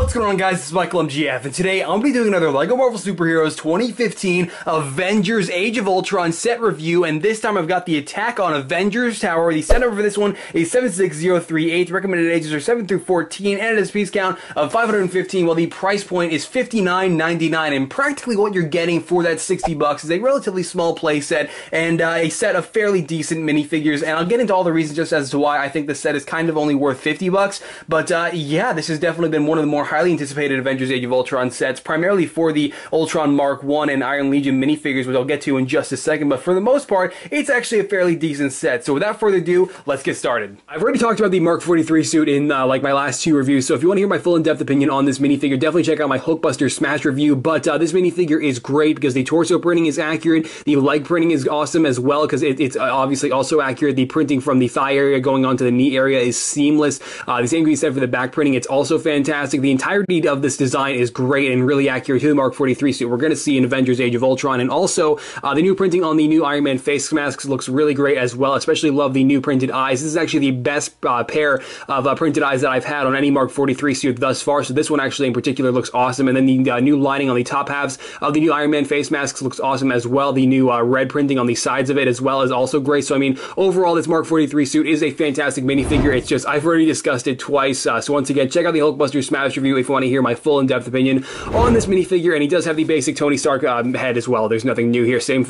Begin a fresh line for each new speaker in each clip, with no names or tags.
What's going on, guys? This is Michael MGF, and today I'm going to be doing another LEGO Marvel Superheroes 2015 Avengers Age of Ultron set review, and this time I've got the Attack on Avengers Tower. The set number for this one is 76038, recommended ages are 7 through 14, and it has a piece count of 515, while the price point is $59.99, and practically what you're getting for that $60 is a relatively small play set, and a set of fairly decent minifigures, and I'll get into all the reasons just as to why I think the set is kind of only worth $50, but yeah, this has definitely been one of the more highly anticipated Avengers Age of Ultron sets, primarily for the Ultron Mark 1 and Iron Legion minifigures, which I'll get to in just a second, but for the most part, it's actually a fairly decent set. So without further ado, let's get started. I've already talked about the Mark 43 suit in like my last two reviews, so if you want to hear my full in-depth opinion on this minifigure, definitely check out my Hulkbuster Smash review, but this minifigure is great because the torso printing is accurate, the leg printing is awesome as well because it's obviously also accurate, the printing from the thigh area going onto the knee area is seamless, the same can be said for the back printing, it's also fantastic, the entirety of this design is great and really accurate to the Mark 43 suit we're going to see in Avengers Age of Ultron, and also the new printing on the new Iron Man face masks looks really great as well. Especially love the new printed eyes. This is actually the best pair of printed eyes that I've had on any Mark 43 suit thus far, so this one actually in particular looks awesome, and then the new lining on the top halves of the new Iron Man face masks looks awesome as well. The new red printing on the sides of it as well is also great, so I mean overall this Mark 43 suit is a fantastic minifigure. It's just, I've already discussed it twice, so once again check out the Hulkbuster Smash review if you want to hear my full in-depth opinion on this minifigure, and he does have the basic Tony Stark head as well. There's nothing new here. Same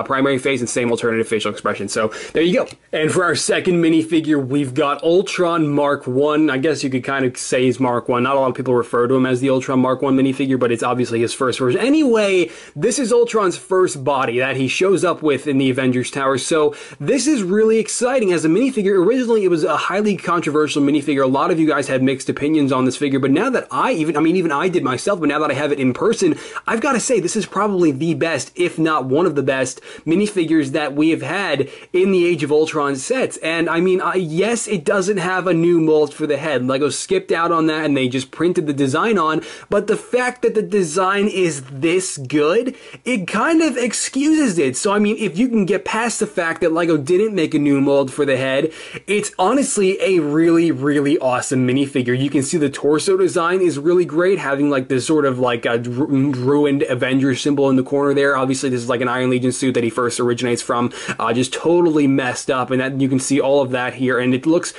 primary face and same alternative facial expression. So there you go. And for our second minifigure, we've got Ultron Mark 1. I guess you could kind of say he's Mark 1. Not a lot of people refer to him as the Ultron Mark 1 minifigure, but it's obviously his first version. Anyway, this is Ultron's first body that he shows up with in the Avengers Tower. So this is really exciting as a minifigure. Originally, it was a highly controversial minifigure. A lot of you guys had mixed opinions on this figure, but now that even I did myself, but now that I have it in person, I've got to say this is probably the best, if not one of the best, minifigures that we have had in the Age of Ultron sets. And I mean, yes, it doesn't have a new mold for the head. LEGO skipped out on that and they just printed the design on, but the fact that the design is this good, it kind of excuses it. So I mean, if you can get past the fact that LEGO didn't make a new mold for the head, it's honestly a really, really awesome minifigure. You can see the torso design is really great, having like this sort of like a ruined Avengers symbol in the corner there. Obviously this is like an Iron Legion suit that he first originates from, just totally messed up, and that you can see all of that here, and it looks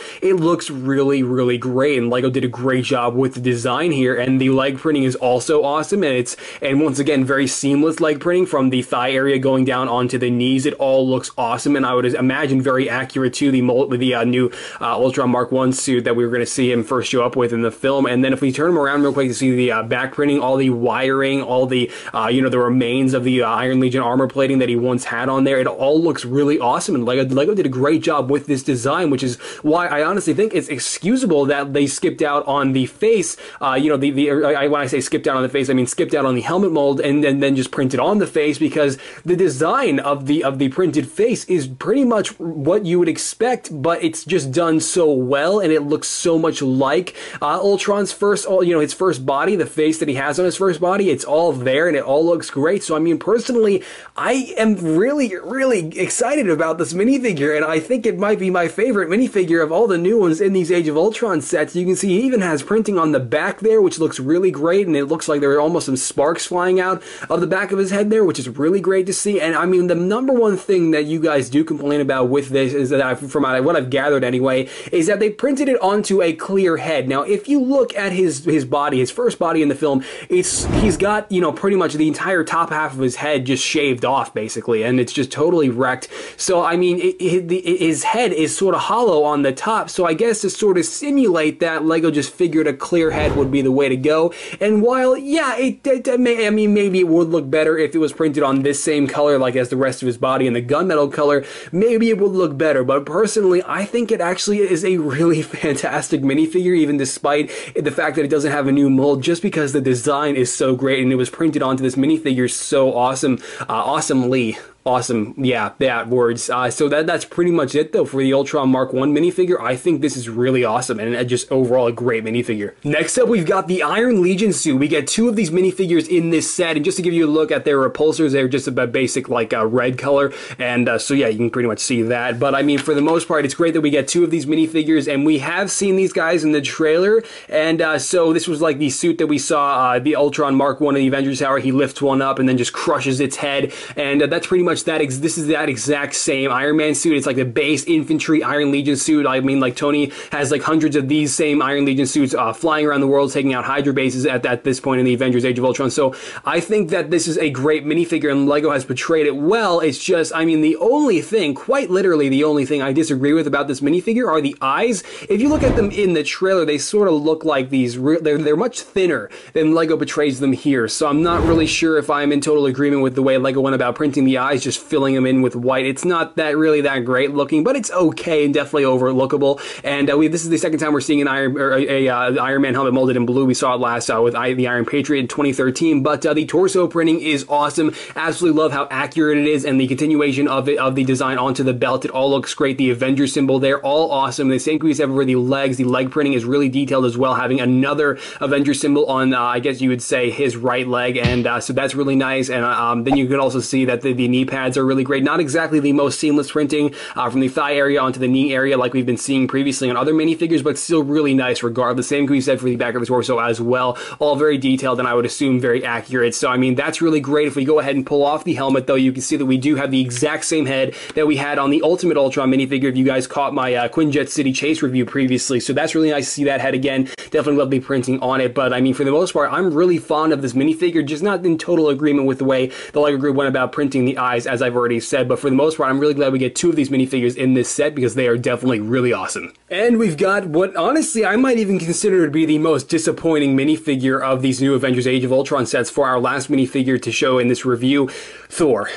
really, really great, and LEGO did a great job with the design here, and the leg printing is also awesome, and once again very seamless leg printing from the thigh area going down onto the knees. It all looks awesome, and I would imagine very accurate to the mold with the new Ultron Mark 1 suit that we were going to see him first show up with in the film. And then if we turn him around real quick to see the back printing, all the wiring, all the the remains of the Iron Legion armor plating that he once had on there, it all looks really awesome, and LEGO did a great job with this design, which is why I honestly think it's excusable that they skipped out on the face. When I say skipped out on the face, I mean skipped out on the helmet mold and then just printed on the face, because the design of the printed face is pretty much what you would expect, but it's just done so well, and it looks so much like Ultron's first, his first body, the face that he has on his first body. It's all there, and it all looks great. So I mean, personally, I am really, really excited about this minifigure, and I think it might be my favorite minifigure of all the new ones in these Age of Ultron sets. You can see he even has printing on the back there, which looks really great, and it looks like there are almost some sparks flying out of the back of his head there, which is really great to see. And I mean, the number one thing that you guys do complain about with this is that from what I've gathered anyway, is that they printed it onto a clear head. Now, if you look at his body, his first body in the film, he's got, pretty much the entire top half of his head just shaved off, basically, and it's just totally wrecked. So, I mean, his head is sort of hollow on the top, so I guess to sort of simulate that, LEGO just figured a clear head would be the way to go. And while, yeah, maybe it would look better if it was printed on this same color, like as the rest of his body in the gunmetal color, maybe it would look better, but personally, I think it actually is a really fantastic minifigure, even despite the fact that it doesn't have a new mold, just because the design is so great and it was printed onto this minifigure so awesomely. Awesome. Yeah, words. So that's pretty much it, though, for the Ultron Mark 1 minifigure. I think this is really awesome, and just overall a great minifigure. Next up, we've got the Iron Legion suit. We get 2 of these minifigures in this set, and just to give you a look at their repulsors, they're just a basic, like, red color, and so yeah, you can pretty much see that. But I mean, for the most part, it's great that we get 2 of these minifigures, and we have seen these guys in the trailer, and so this was like the suit that we saw, the Ultron Mark 1 in the Avengers Tower. He lifts one up and then just crushes its head, and that's pretty much this is that exact same Iron Man suit. It's like the base infantry Iron Legion suit. I mean, like, Tony has like hundreds of these same Iron Legion suits flying around the world, taking out Hydra bases at this point in the Avengers Age of Ultron. So I think that this is a great minifigure, and LEGO has portrayed it well. It's just, I mean, the only thing, quite literally the only thing I disagree with about this minifigure are the eyes. If you look at them in the trailer, they sort of look like these, they're much thinner than LEGO portrays them here. So I'm not really sure if I'm in total agreement with the way LEGO went about printing the eyes, just filling them in with white. It's not really that great looking, but it's okay and definitely overlookable. And this is the second time we're seeing an Iron Man helmet molded in blue. We saw it last with the Iron Patriot in 2013, but the torso printing is awesome. Absolutely love how accurate it is, and the continuation of the design onto the belt. It all looks great. The Avengers symbol, they're all awesome. The same can be said for the legs. The leg printing is really detailed as well, having another Avengers symbol on, I guess you would say, his right leg, and so that's really nice. And then you can also see that the knee pads are really great. Not exactly the most seamless printing from the thigh area onto the knee area like we've been seeing previously on other minifigures, but still really nice regardless. Same can be said for the back of the torso as well. All very detailed, and I would assume very accurate. So I mean, that's really great. If we go ahead and pull off the helmet, though, you can see that we do have the exact same head that we had on the Ultimate Ultron minifigure, if you guys caught my Quinjet City Chase review previously. So that's really nice to see that head again. Definitely love the printing on it. But I mean, for the most part, I'm really fond of this minifigure, just not in total agreement with the way the LEGO group went about printing the eyes, as I've already said. But for the most part, I'm really glad we get 2 of these minifigures in this set, because they are definitely really awesome. And we've got what, honestly, I might even consider to be the most disappointing minifigure of these new Avengers Age of Ultron sets for our last minifigure to show in this review, Thor.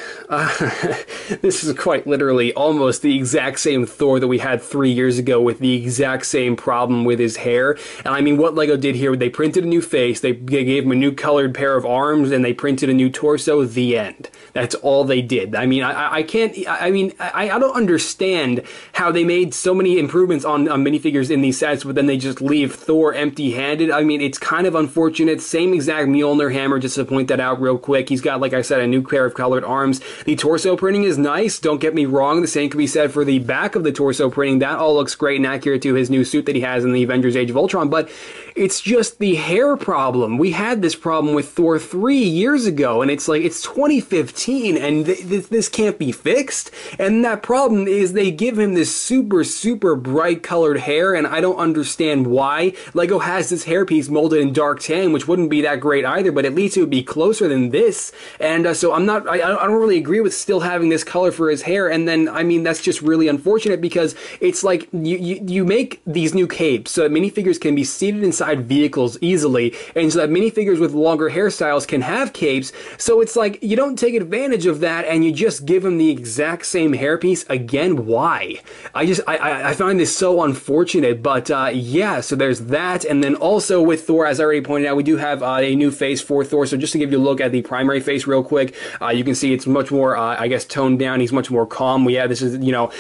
This is quite literally almost the exact same Thor that we had 3 years ago, with the exact same problem with his hair. And I mean, what LEGO did here, they printed a new face, they gave him a new colored pair of arms, and they printed a new torso. The end. That's all they did. I mean, I don't understand how they made so many improvements on minifigures in these sets, but then they just leave Thor empty-handed. I mean, it's kind of unfortunate. Same exact Mjolnir hammer, just to point that out real quick. He's got, like I said, a new pair of colored arms. The torso printing is nice, don't get me wrong. The same can be said for the back of the torso printing. That all looks great and accurate to his new suit that he has in the Avengers Age of Ultron, but it's just the hair problem. We had this problem with Thor 3 years ago, and it's like, it's 2015, and this can't be fixed. And that problem is they give him this super, super bright colored hair, and I don't understand why. LEGO has this hairpiece molded in dark tan, which wouldn't be that great either, but at least it would be closer than this. And so I don't really agree with still having this color for his hair. And then, I mean, that's just really unfortunate, because it's like you make these new capes so that minifigures can be seated inside vehicles easily, and so that minifigures with longer hairstyles can have capes. So it's like you don't take advantage of that, and you just give him the exact same hairpiece again. Why? I find this so unfortunate. But yeah, so there's that. And then also with Thor, as I already pointed out, we do have a new face for Thor. So just to give you a look at the primary face real quick, you can see it's much more, I guess, toned down. He's much more calm. This is, you know,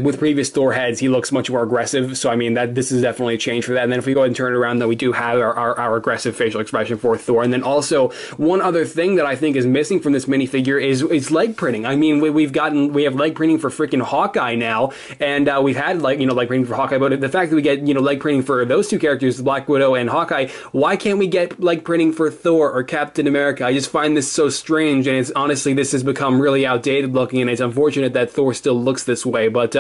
with previous Thor heads, he looks much more aggressive. So I mean, this is definitely a change for that. And then if we go ahead and turn it around, then we do have our aggressive facial expression for Thor. And then also, one other thing that I think is missing from this minifigure is leg printing. I mean, we have leg printing for freaking Hawkeye now, and we've had leg printing for Hawkeye, but the fact that we get, leg printing for those two characters, Black Widow and Hawkeye, why can't we get leg printing for Thor or Captain America? I just find this so strange, and it's honestly, this has become really outdated looking, and it's unfortunate that Thor still looks this way. But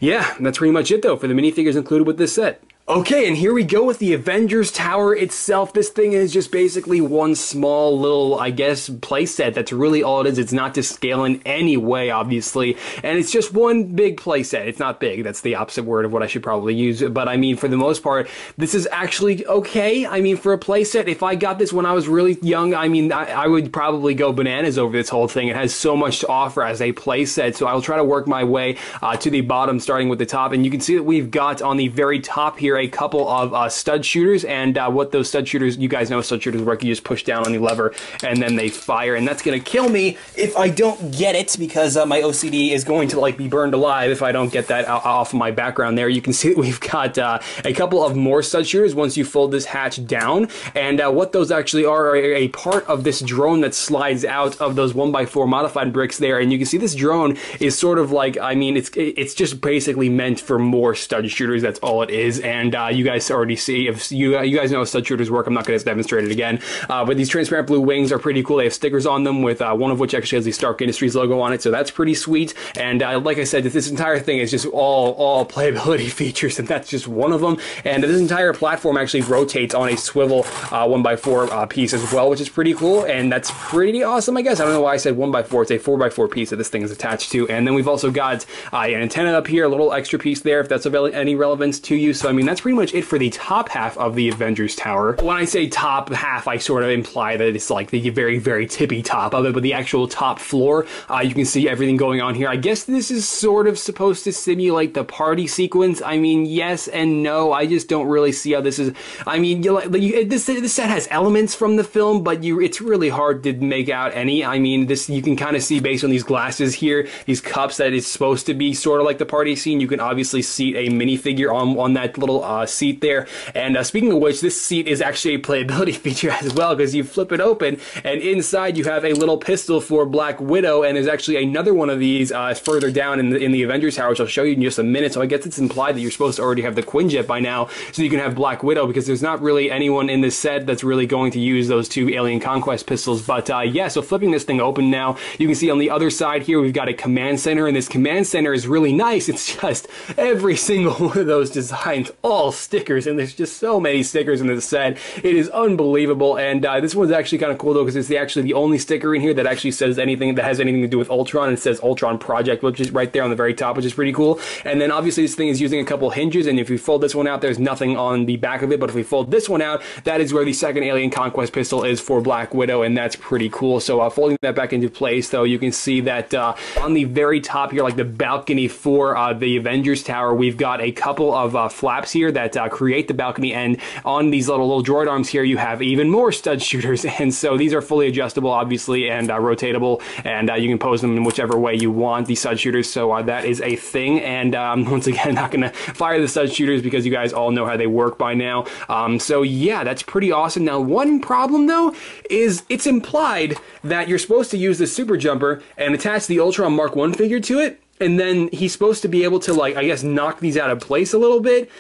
yeah, that's pretty much it though for the minifigures included with this set. Okay, and here we go with the Avengers Tower itself. This thing is just basically one small little, I guess, playset. That's really all it is. It's not to scale in any way, obviously. And it's just one big playset. It's not big. That's the opposite word of what I should probably use. But I mean, for the most part, this is actually okay. I mean, for a playset, if I got this when I was really young, I mean, I would probably go bananas over this whole thing. It has so much to offer as a playset. So I'll try to work my way to the bottom, starting with the top. And you can see that we've got on the very top here, a couple of stud shooters, and what those stud shooters, you guys know stud shooters work. You just push down on the lever and then they fire, and that's gonna kill me if I don't get it, because my OCD is going to like be burned alive if I don't get that off of my background there. You can see that we've got a couple of more stud shooters once you fold this hatch down, and what those actually are a part of this drone that slides out of those 1x4 modified bricks there. And you can see this drone is sort of like, I mean, it's just basically meant for more stud shooters. That's all it is. And you guys already see, if you guys know how stud shooters work, I'm not going to demonstrate it again, but these transparent blue wings are pretty cool. They have stickers on them, with one of which actually has the Stark Industries logo on it, so that's pretty sweet. And like I said, this entire thing is just all playability features, and that's just one of them. And this entire platform actually rotates on a swivel 1x4 piece as well, which is pretty cool, and that's pretty awesome, I guess. I don't know why I said 1x4. It's a 4x4 piece that this thing is attached to. And then we've also got an antenna up here, a little extra piece there, if that's of any relevance to you. So I mean, that's pretty much it for the top half of the Avengers Tower. When I say top half, I sort of imply that it's like the very tippy top of it, but the actual top floor, you can see everything going on here. I guess this is sort of supposed to simulate the party sequence. I mean, yes and no. I just don't really see how this is. I mean, this set has elements from the film, but it's really hard to make out any. I mean, this, you can kind of see based on these glasses here, these cups, that it's supposed to be sort of like the party scene. You can obviously see a minifigure on that little seat there. And speaking of which, this seat is actually a playability feature as well, because you flip it open and inside you have a little pistol for Black Widow, and there's actually another one of these further down in the Avengers Tower, which I'll show you in just a minute. So I guess it's implied that you're supposed to already have the Quinjet by now, so you can have Black Widow, because there's not really anyone in this set that's really going to use those two Alien Conquest pistols. But yeah, so flipping this thing open now, you can see on the other side here we've got a command center, and this command center is really nice. It's just every single one of those designs, all stickers, and there's just so many stickers in this set. It is unbelievable. And this one's actually kind of cool though, because it's actually the only sticker in here that actually says anything that has anything to do with Ultron. It says Ultron Project, which is right there on the very top, which is pretty cool. And then obviously this thing is using a couple hinges, and if you fold this one out, there's nothing on the back of it, but if we fold this one out, that is where the second Alien Conquest pistol is for Black Widow, and that's pretty cool. So folding that back into place though, you can see that on the very top here, like the balcony for the Avengers Tower, we've got a couple of flaps here that create the balcony, and on these little droid arms here, you have even more stud shooters. And so these are fully adjustable, obviously, and rotatable, and you can pose them in whichever way you want, these stud shooters. So that is a thing. And once again, not going to fire the stud shooters because you guys all know how they work by now. So yeah, that's pretty awesome. Now, one problem though is it's implied that you're supposed to use the super jumper and attach the Ultron Mark 1 figure to it, and then he's supposed to be able to, like, I guess, knock these out of place a little bit.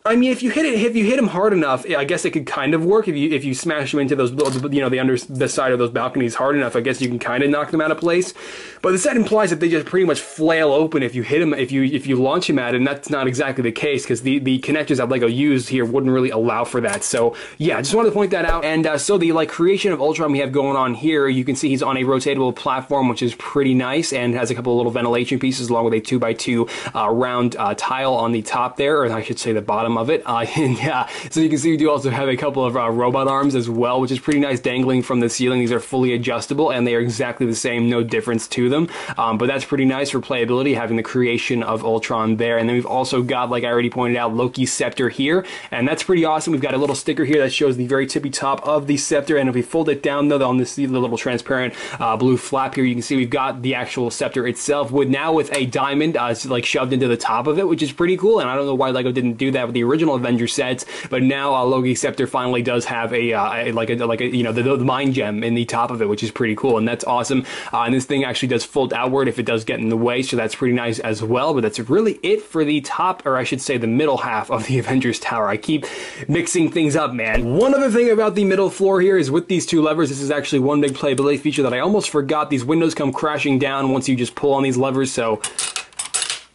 I mean, if you hit him hard enough, I guess it could kind of work. If you smash him into those, you know, the side of those balconies hard enough, I guess you can kind of knock them out of place. But the set implies that they just pretty much flail open if you hit him, if you launch him at it, and that's not exactly the case, because the connectors that LEGO used here wouldn't really allow for that. So yeah, I just wanted to point that out. And so the creation of Ultron we have going on here, you can see he's on a rotatable platform, which is pretty nice, and has a couple of little ventilation pieces along with a 2x2 round tile on the top there, or I should say the bottom of it. And yeah, so you can see we do also have a couple of robot arms as well, which is pretty nice, dangling from the ceiling. These are fully adjustable, and they are exactly the same, no difference to them. But that's pretty nice for playability, having the creation of Ultron there. And then we've also got, like I already pointed out, Loki's Scepter here, and that's pretty awesome. We've got a little sticker here that shows the very tippy top of the Scepter, and if we fold it down though, on this little transparent blue flap here, you can see we've got the actual Scepter itself with a diamond like shoved into the top of it, which is pretty cool. And I don't know why LEGO didn't do that with the original Avengers sets, but now Loki's Scepter finally does have you know, the mind gem in the top of it, which is pretty cool, and that's awesome. And this thing actually does fold outward if it does get in the way, so that's pretty nice as well. But that's really it for the top, or I should say the middle half of the Avengers Tower. I keep mixing things up, man. One other thing about the middle floor here is with these two levers, this is actually one big playability feature that I almost forgot. These windows come crashing down once you just pull on these levers, so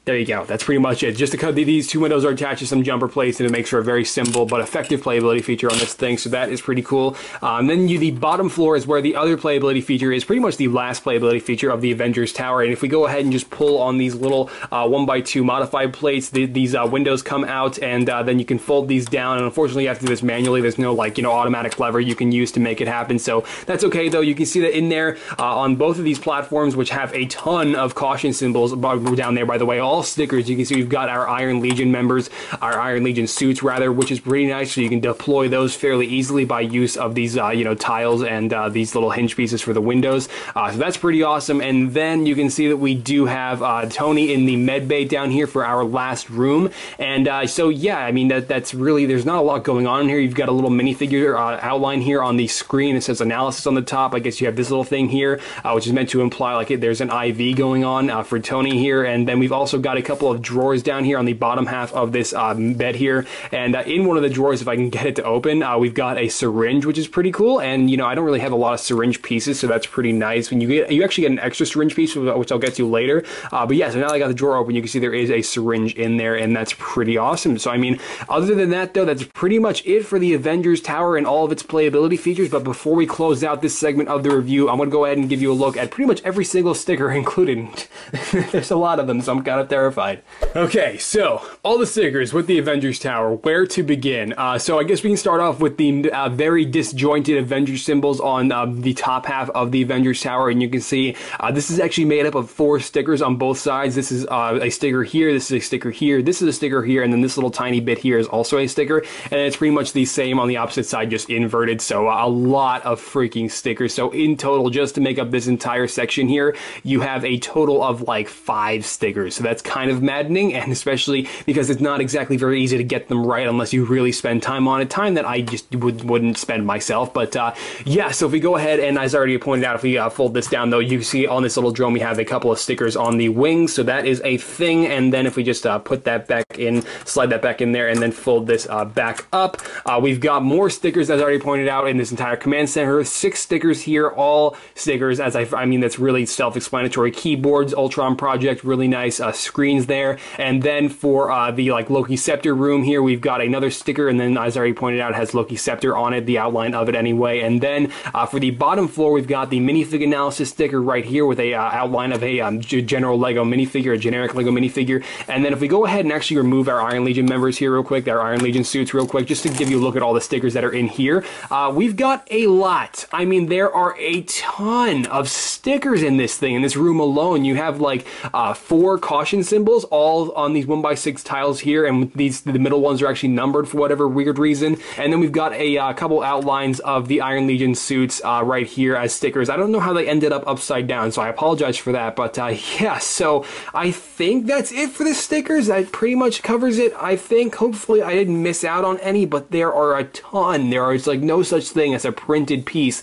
there you go. That's pretty much it. Just because these two windows are attached to some jumper plates, and it makes for a very simple but effective playability feature on this thing, so that is pretty cool. Then the bottom floor is where the other playability feature is, pretty much the last playability feature of the Avengers Tower. And if we go ahead and just pull on these little 1x2 modified plates, these windows come out, and then you can fold these down. And unfortunately, you have to do this manually. There's no, like, you know, automatic lever you can use to make it happen, so that's okay though. You can see that in there on both of these platforms, which have a ton of caution symbols down there, by the way. All all stickers. You can see we've got our Iron Legion members, our Iron Legion suits rather, which is pretty nice. So you can deploy those fairly easily by use of these, you know, tiles and these little hinge pieces for the windows. So that's pretty awesome. And then you can see that we do have Tony in the med bay down here for our last room. And so yeah, I mean that's really, there's not a lot going on in here. You've got a little minifigure outline here on the screen. It says analysis on the top. I guess you have this little thing here, which is meant to imply like there's an IV going on for Tony here. And then we've also got a couple of drawers down here on the bottom half of this bed here. And in one of the drawers, if I can get it to open, we've got a syringe, which is pretty cool. And you know, I don't really have a lot of syringe pieces, so that's pretty nice. When you actually get an extra syringe piece, which I'll get to later. But yeah, so now that I got the drawer open, you can see there is a syringe in there, and that's pretty awesome. So I mean, other than that though, that's pretty much it for the Avengers Tower and all of its playability features. But before we close out this segment of the review, I'm going to go ahead and give you a look at pretty much every single sticker included. There's a lot of them, so I'm kind of terrified. Okay, so all the stickers with the Avengers Tower, where to begin? So I guess we can start off with the very disjointed Avengers symbols on the top half of the Avengers Tower, and you can see this is actually made up of 4 stickers on both sides. This is a sticker here, this is a sticker here, this is a sticker here, and then this little tiny bit here is also a sticker, and it's pretty much the same on the opposite side, just inverted. So a lot of freaking stickers. So in total, just to make up this entire section here, you have a total of like 5 stickers. So that's kind of maddening, and especially because it's not exactly very easy to get them right unless you really spend time on it, time that I just wouldn't spend myself. But yeah, so if we go ahead and, as I already pointed out, if we fold this down though, you see on this little drone we have a couple of stickers on the wings, so that is a thing. And then if we just put that back in, slide that back in there, and then fold this back up, we've got more stickers, as I already pointed out, in this entire command center. 6 stickers here, all stickers, as I mean, that's really self-explanatory. Keyboards, Ultron Project, really nice screens there. And then for the like Loki Scepter room here, we've got another sticker, and then as I already pointed out, it has Loki Scepter on it, the outline of it anyway. And then for the bottom floor, we've got the minifig analysis sticker right here with a outline of a general Lego minifigure, a generic Lego minifigure. And then if we go ahead and actually remove our Iron Legion members here real quick, our Iron Legion suits real quick, just to give you a look at all the stickers that are in here, we've got a lot. I mean, there are a ton of stickers in this thing, in this room alone. You have like 4 caution symbols, all on these 1x6 tiles here, and the middle ones are actually numbered for whatever weird reason. And then we've got a couple outlines of the Iron Legion suits right here as stickers. I don't know how they ended up upside down, so I apologize for that. But yeah, so I think that's it for the stickers. That pretty much covers it, I think. Hopefully I didn't miss out on any, but there are a ton. There is like no such thing as a printed piece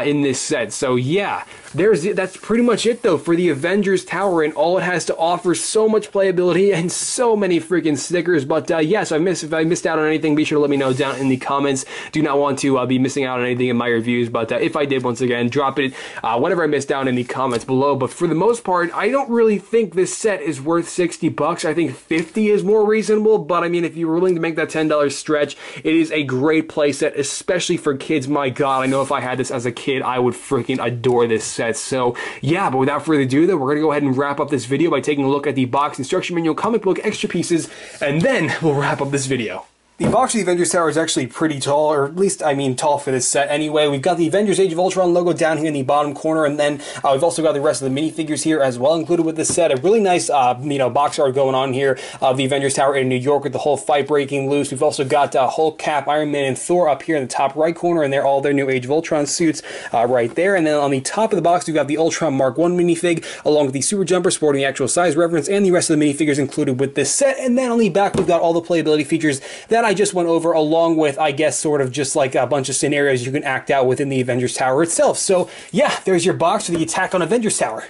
in this set. So yeah, that's pretty much it though for the Avengers Tower and all it has to offer. So much playability and so many freaking stickers. But yeah, so if I missed out on anything, be sure to let me know down in the comments. Do not want to be missing out on anything in my reviews, but if I did, once again, drop it whatever I missed down in the comments below. But for the most part, I don't really think this set is worth 60 bucks. I think 50 is more reasonable, but I mean, if you're willing to make that $10 stretch, it is a great playset, especially for kids. My god, I know if I had this as a kid, I would freaking adore this set. So yeah, but without further ado though, we're gonna go ahead and wrap up this video by taking a look at the box, instruction manual, comic book, extra pieces, and then we'll wrap up this video. The box of the Avengers Tower is actually pretty tall, or at least, I mean, tall for this set anyway. We've got the Avengers Age of Ultron logo down here in the bottom corner, and then we've also got the rest of the minifigures here as well included with this set. A really nice, you know, box art going on here of the Avengers Tower in New York with the whole fight breaking loose. We've also got Hulk, Cap, Iron Man, and Thor up here in the top right corner, and they're all their new Age of Ultron suits right there. And then on the top of the box, we've got the Ultron Mark 1 minifig, along with the Super Jumper sporting the actual size reference, and the rest of the minifigures included with this set. And then on the back, we've got all the playability features that I just went over, along with, I guess, sort of just like a bunch of scenarios you can act out within the Avengers Tower itself. So yeah, there's your box for the Attack on Avengers Tower.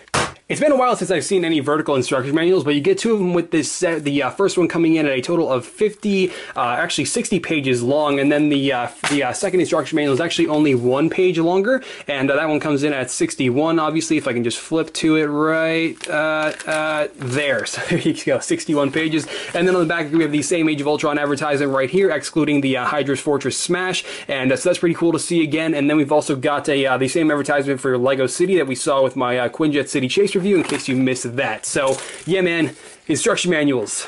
It's been a while since I've seen any vertical instruction manuals, but you get 2 of them with this set. The first one coming in at a total of 50, actually 60 pages long, and then the second instruction manual is actually only 1 page longer, and that one comes in at 61, obviously, if I can just flip to it right there. So there you go, 61 pages. And then on the back, we have the same Age of Ultron advertising right here, excluding the Hydra's Fortress Smash, and so that's pretty cool to see again. And then we've also got the same advertisement for Lego City that we saw with my Quinjet City Chase review, in case you missed that. So yeah, man, instruction manuals.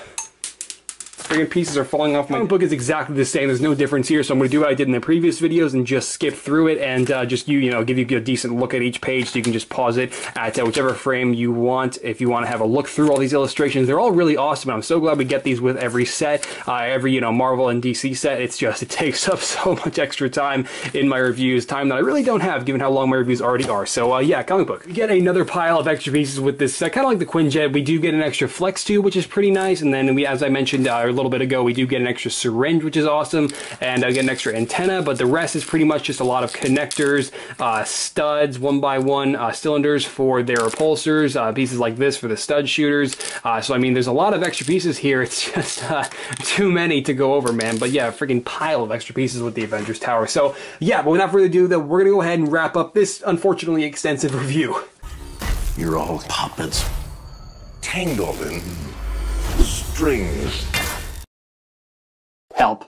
friggin' pieces are falling off. My book is exactly the same. There's no difference here, so I'm going to do what I did in the previous videos and just skip through it and just give you a decent look at each page, so you can just pause it at whichever frame you want if you want to have a look through all these illustrations. They're all really awesome. I'm so glad we get these with every set, every Marvel and DC set. It's just, it takes up so much extra time in my reviews, time that I really don't have given how long my reviews already are. So yeah, comic book. We get another pile of extra pieces with this set, kind of like the Quinjet. We do get an extra flex tube, which is pretty nice, and then we, as I mentioned a little bit ago, we do get an extra syringe, which is awesome, and I get an extra antenna, but the rest is pretty much just a lot of connectors, studs, 1x1 cylinders for their repulsors, pieces like this for the stud shooters. So I mean, there's a lot of extra pieces here. It's just too many to go over, man. But yeah, a freaking pile of extra pieces with the Avengers Tower. So yeah, but without further ado, though, we're gonna go ahead and wrap up this unfortunately extensive review.
You're all puppets, tangled in strings.
Help.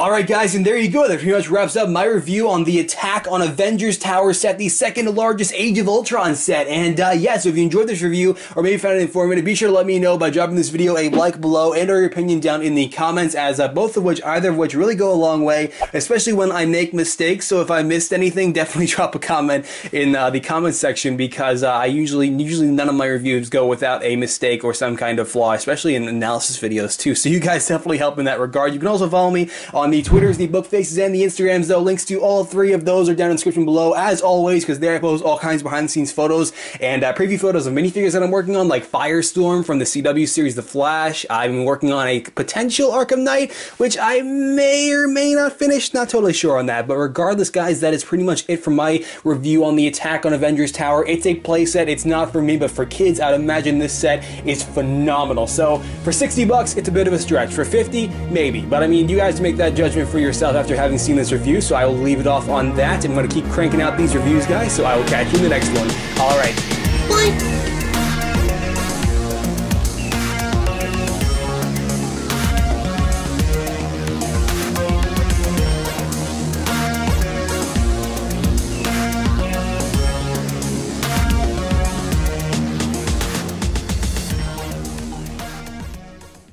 Alright guys, and there you go. That pretty much wraps up my review on the Attack on Avengers Tower set, the second largest Age of Ultron set. And yeah, so if you enjoyed this review or maybe found it informative, be sure to let me know by dropping this video a like below and or your opinion down in the comments, as either of which really go a long way, especially when I make mistakes. So if I missed anything, definitely drop a comment in the comments section, because I usually none of my reviews go without a mistake or some kind of flaw, especially in analysis videos too. So you guys definitely help in that regard. You can also follow me on the Twitters, the book faces, and the Instagrams, though. Links to all three of those are down in the description below, as always, because there I post all kinds of behind-the-scenes photos and preview photos of minifigures that I'm working on, like Firestorm from the CW series The Flash. I've been working on a potential Arkham Knight, which I may or may not finish. Not totally sure on that, but regardless, guys, that is pretty much it for my review on the Attack on Avengers Tower. It's a playset. It's not for me, but for kids, I'd imagine this set is phenomenal. So for 60 bucks, it's a bit of a stretch. For 50, maybe. But I mean, you guys make that judgment for yourself after having seen this review, so I will leave it off on that. I'm going to keep cranking out these reviews, guys, so I will catch you in the next one. Alright, bye!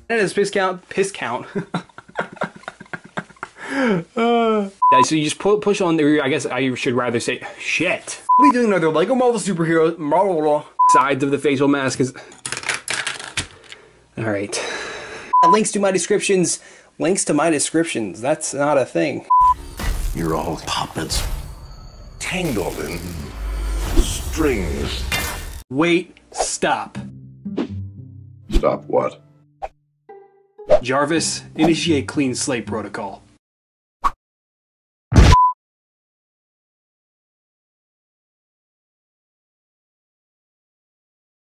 And it's piss count. So you just push on there. I guess I should rather say shit. We'll be doing another Lego Marvel superheroes sides of the facial mask. Alright. Links to my descriptions. Links to my descriptions. That's not a thing.
You're all puppets, tangled in strings.
Wait, stop.
Stop what?
Jarvis, initiate clean slate protocol.